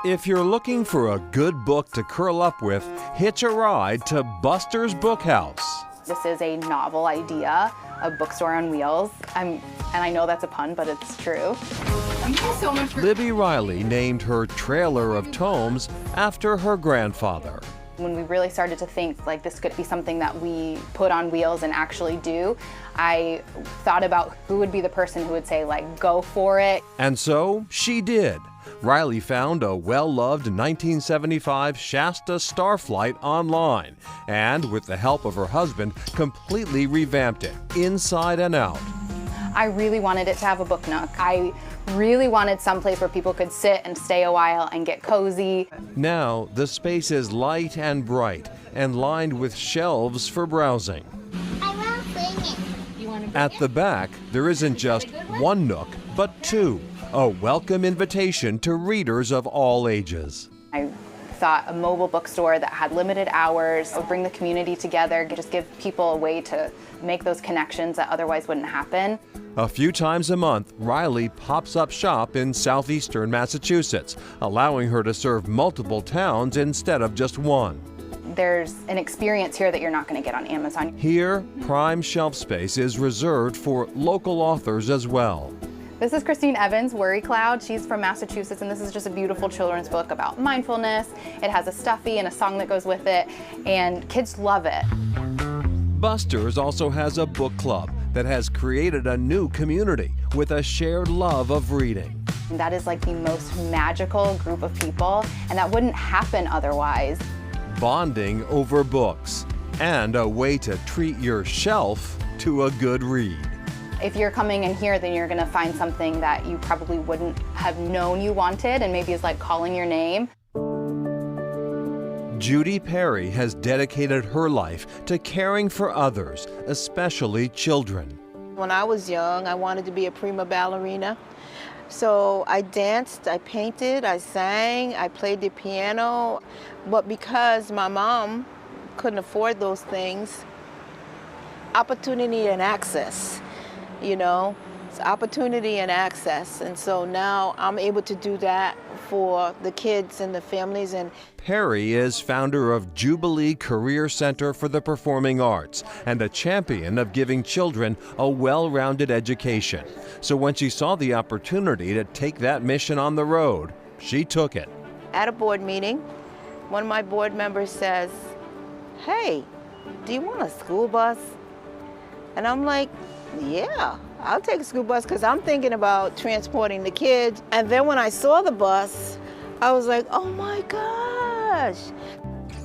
If you're looking for a good book to curl up with, hitch a ride to Buster's Bookhouse. This is a novel idea, a bookstore on wheels. And I know that's a pun, but it's true. Thank you so much. Libby Riley named her trailer of tomes after her grandfather. When we really started to think like this could be something that we put on wheels and actually do, I thought about who would be the person who would say like, go for it. And so she did. Riley found a well-loved 1975 Shasta Starflight online and, with the help of her husband, completely revamped it, inside and out. I really wanted it to have a book nook. I really wanted someplace where people could sit and stay a while and get cozy. Now, the space is light and bright and lined with shelves for browsing. I want to bring it. You want to At the back, there isn't just one nook, but two. A welcome invitation to readers of all ages. I thought a mobile bookstore that had limited hours would bring the community together, just give people a way to make those connections that otherwise wouldn't happen. A few times a month, Riley pops up shop in southeastern Massachusetts, allowing her to serve multiple towns instead of just one. There's an experience here that you're not going to get on Amazon. Here, prime shelf space is reserved for local authors as well. This is Christine Evans, Worry Cloud. She's from Massachusetts, and this is just a beautiful children's book about mindfulness. It has a stuffy and a song that goes with it, and kids love it. Buster's also has a book club that has created a new community with a shared love of reading. And that is like the most magical group of people, and that wouldn't happen otherwise. Bonding over books, and a way to treat your shelf to a good read. If you're coming in here, then you're going to find something that you probably wouldn't have known you wanted, and maybe is like calling your name. Judy Perry has dedicated her life to caring for others, especially children. When I was young, I wanted to be a prima ballerina. So I danced, I painted, I sang, I played the piano. But because my mom couldn't afford those things, opportunity and access, it's opportunity and access. And so now I'm able to do that for the kids and the families. And Perry is founder of Jubilee Career Center for the Performing Arts and a champion of giving children a well-rounded education. So when she saw the opportunity to take that mission on the road, she took it. At a board meeting, one of my board members says, "Hey, do you want a school bus?" And I'm like, "Yeah, I'll take a school bus," because I'm thinking about transporting the kids. And then when I saw the bus, I was like, oh my gosh.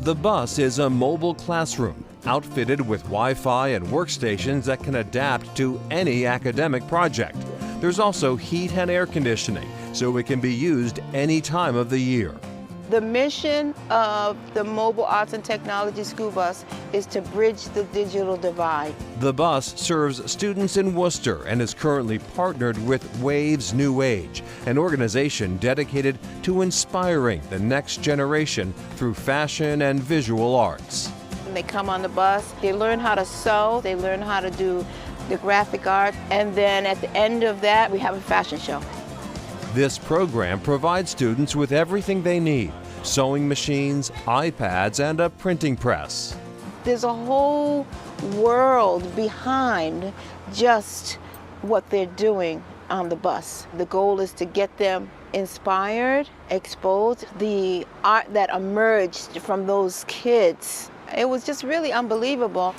The bus is a mobile classroom outfitted with Wi-Fi and workstations that can adapt to any academic project. There's also heat and air conditioning, so it can be used any time of the year. The mission of the Mobile Arts and Technology School Bus is to bridge the digital divide. The bus serves students in Worcester and is currently partnered with Waves New Age, an organization dedicated to inspiring the next generation through fashion and visual arts. When they come on the bus, they learn how to sew, they learn how to do the graphic art, and then at the end of that, we have a fashion show. This program provides students with everything they need: sewing machines, iPads, and a printing press. There's a whole world behind just what they're doing on the bus. The goal is to get them inspired, exposed, the art that emerged from those kids. It was just really unbelievable.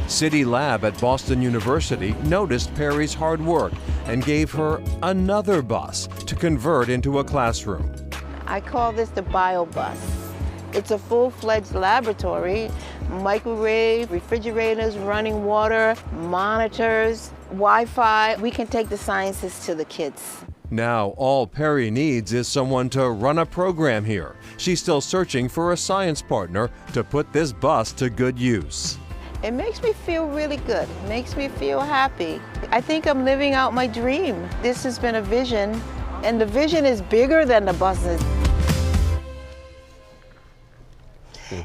City Lab at Boston University noticed Perry's hard work and gave her another bus to convert into a classroom. I call this the BioBus. It's a full-fledged laboratory, microwave, refrigerators, running water, monitors, Wi-Fi. We can take the sciences to the kids. Now all Perry needs is someone to run a program here. She's still searching for a science partner to put this bus to good use. It makes me feel really good. It makes me feel happy. I think I'm living out my dream. This has been a vision, and the vision is bigger than the buses.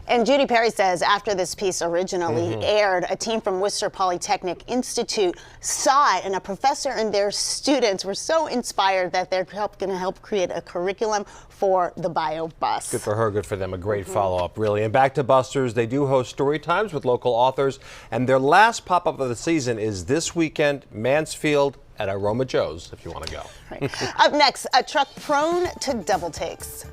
And Judy Perry says after this piece originally aired, a team from Worcester Polytechnic Institute saw it, and a professor and their students were so inspired that they're going to help create a curriculum for the bio bus. Good for her, good for them. A great follow-up, really. And back to Buster's, they do host story times with local authors, and their last pop-up of the season is this weekend, Mansfield at Aroma Joe's, if you want to go. Right. Up next, a truck prone to double takes.